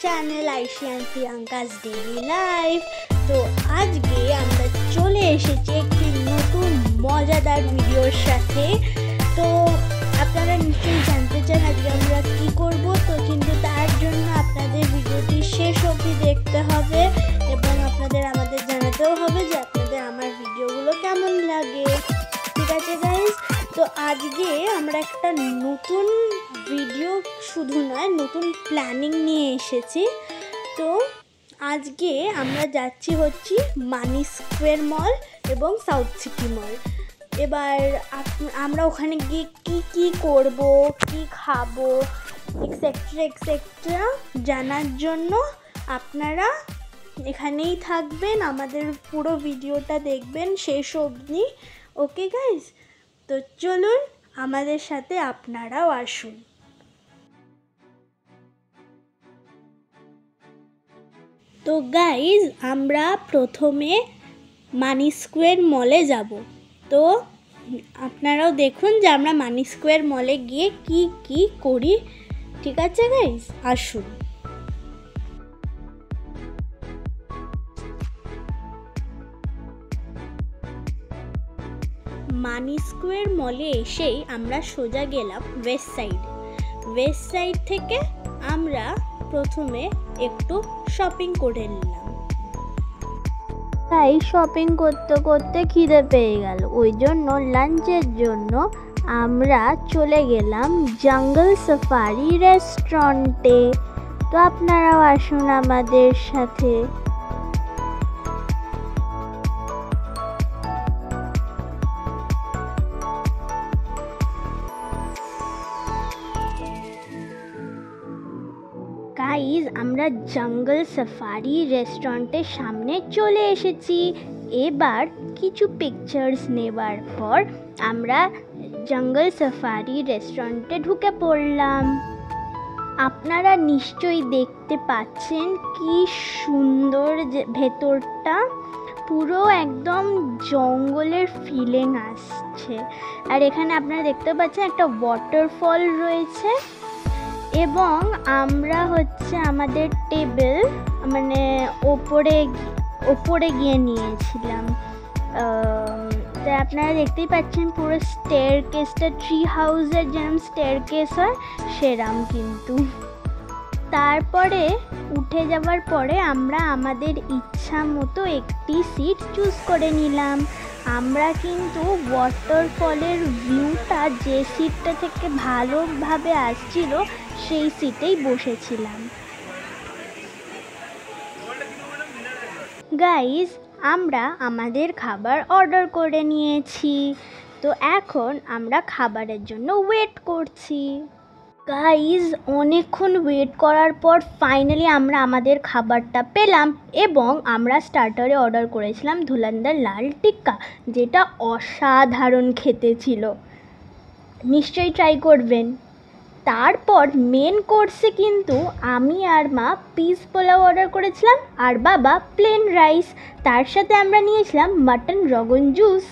Channel Aishi and Priyanka's daily life. তো আজকে আমরা চলে এসেছি একটি নতুন মজাদার ভিডিওর সাথে। তো আপনারা নিশ্চয়ই জানতে চান আজকে আমরা কী করব। তো কিন্তু তার জন্য আপনাদের ভিডিওটি শেষ অবধি দেখতে হবে এবং আপনাদের আমাদের জানাতেও হবে যে আপনাদের আমার ভিডিওগুলো কেমন লাগে। ঠিক আছে গাইজ, তো আজকে আমরা একটা নতুন ভিডিও শুধু নয় নতুন প্ল্যানিং নিয়ে এসেছি। তো আজকে আমরা যাচ্ছি মানি স্কোয়ার মল এবং সাউথ সিটি মল। এবার আমরা ওখানে গিয়ে কি করব, কি খাবো, এক্সেট্রা জানার জন্য আপনারা এখানেই থাকবেন, আমাদের পুরো ভিডিওটা দেখবেন শেষ অবধি। ওকে গাইজ, তো চলুন আমাদের সাথে আপনারাও আসুন। তো গাইজ আমরা প্রথমে মানি স্কোয়ার মলে যাব। তো আপনারাও দেখুন যে আমরা মানি স্কোয়ার মলে গিয়ে কি করি। ঠিক আছে গাইজ, আসুন। মানি স্কোয়ার মলে এসেই আমরা সোজা গেলাম ওয়েস্ট সাইড থেকে আমরা প্রথমে একটু শপিং করে নিলাম। তাই শপিং করতে করতে খিদে পেয়ে গেল, ওই জন্য লাঞ্চের জন্য আমরা চলে গেলাম জঙ্গল সাফারি রেস্টুরেন্টে। তো আপনারাও আসুন আমাদের সাথে। গাইজ আমরা জঙ্গল সাফারি রেস্টুরেন্টের সামনে চলে এসেছি। এবার কিছু পিকচার্স নেবার পর আমরা জঙ্গল সাফারি রেস্টুরেন্টে ঢুকে পড়লাম। আপনারা নিশ্চয়ই দেখতে পাচ্ছেন কি সুন্দর ভেতরটা, পুরো একদম জঙ্গলের ফিলিং আসছে। আর এখানে আপনারা দেখতে পাচ্ছেন একটা ওয়াটারফল রয়েছে এবং আমরা আমাদের টেবিল ওপরে গিয়ে নিয়েছিলাম। তাই আপনারা দেখতেই পাচ্ছেন পুরো স্টেয়ারকেসটা ট্রি হাউসের যেরকম স্টেয়ারকেস হয় সেরকম কিন্তু। তারপরে উঠে যাওয়ার পরে আমরা আমাদের ইচ্ছা মতো একটি সিট চুজ করে নিলাম। আমরা কিন্তু ওয়াটারফলের ভিউটা যে সিটটা থেকে ভালোভাবে আসছিল সেই সিটেই বসেছিলাম। গাইজ আমরা আমাদের খাবার অর্ডার করে নিয়েছি। তো এখন আমরা খাবারের জন্য ওয়েট করছি। গাইজ অনেকক্ষণ ওয়েট করার পর ফাইনালি আমরা আমাদের খাবারটা পেলাম এবং আমরা স্টার্টারে অর্ডার করেছিলাম ধুলান্ধার লাল টিক্কা, যেটা অসাধারণ খেতে ছিল। নিশ্চয়ই ট্রাই করবেন। তারপর মেন কোর্সে কিন্তু আমি আর মা পিস পোলাও অর্ডার করেছিলাম আর বাবা প্লেন রাইস। তার সাথে আমরা নিয়েছিলাম mutton rogan juice.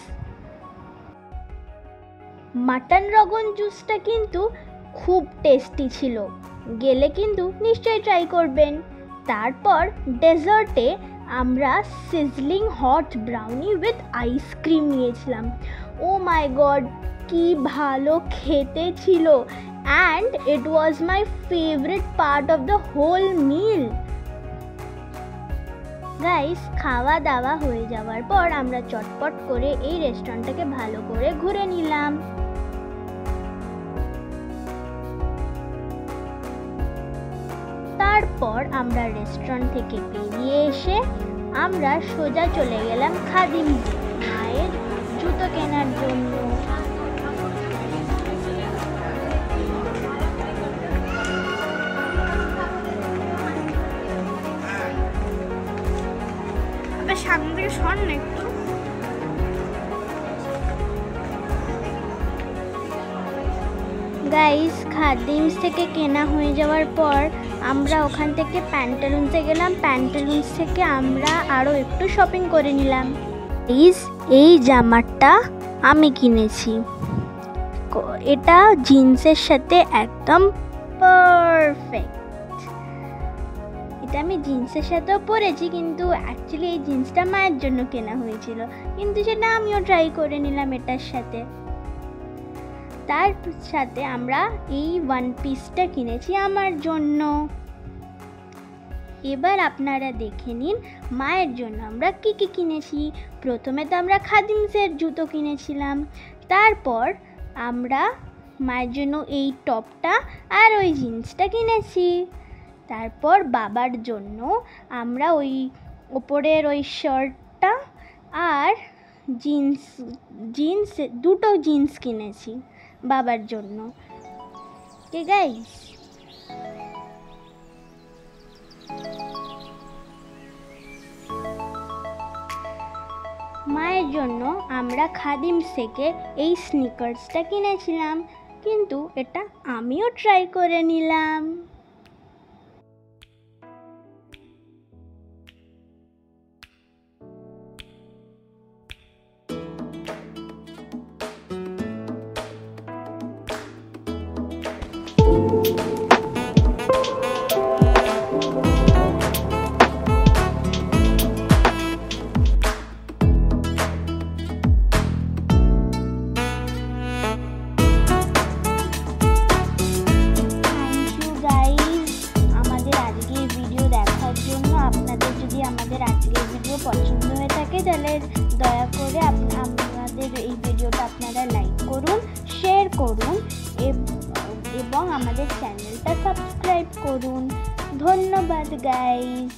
Mutton rogan জুসটা কিন্তু খুব টেস্টি ছিল, গেলে কিন্তু নিশ্চয়ই ট্রাই করবেন। তারপর ডেজার্টে আমরা sizzling hot brownie with ice cream নিয়েছিলাম। ও মাই গড, কি ভালো খেতে ছিল, and it was my favourite part of the whole meal. Guys খাওয়া দাওয়া হয়ে যাওয়ার পর আমরা চটপট করে এই রেস্টুরেন্টটাকে ভালো করে ঘুরে নিলাম। তারপর আমরা রেস্টুরেন্ট থেকে বেরিয়ে এসে আমরা সোজা চলে গেলাম খাদিমসে মায়ের জুতো কেনার জন্য। সামনে থেকে সর না একটু। গাইস খাদিমস থেকে কেনা হয়ে যাওয়ার পর আমরা ওখান থেকে প্যান্টালুন্সে গেলাম। প্যান্টালুন্স থেকে আমরা আরও একটু শপিং করে নিলাম। এই জামাটা আমি কিনেছি, এটা জিন্সের সাথে একদম পারফেক্ট। এটা আমি জিন্সের সাথেও পরেছি, কিন্তু অ্যাকচুয়ালি এই জিন্সটা মায়ের জন্য কেনা হয়েছিল, কিন্তু সেটা আমিও ট্রাই করে নিলাম এটার সাথে। তার সাথে আমরা এই ওয়ান পিসটা কিনেছি আমার জন্য। এবার আপনারা দেখে নিন মায়ের জন্য আমরা কি কি কিনেছি। প্রথমে তো আমরা খাদিমসের জুতো কিনেছিলাম, তারপর আমরা মায়ের জন্য এই টপটা আর ওই জিন্সটা কিনেছি। তারপর বাবার জন্য আমরা ওই ওপরের ওই শার্টটা আর জিন্স দুটো জিন্স কিনেছি বাবার জন্য। ওকে গাইস, মায়ের জন্য আমরা খাদিমস থেকে এই স্নিকার্সটা কিনেছিলাম, কিন্তু এটা আমিও ট্রাই করে নিলাম। আপনাদের যদি আমাদের আজকের ভিডিও পছন্দ হয়ে থাকে তাহলে দয়া করে আমাদের এই ভিডিওটা আপনারা লাইক করুন, শেয়ার করুন এবং আমাদের চ্যানেলটা সাবস্ক্রাইব করুন। ধন্যবাদ গাইস।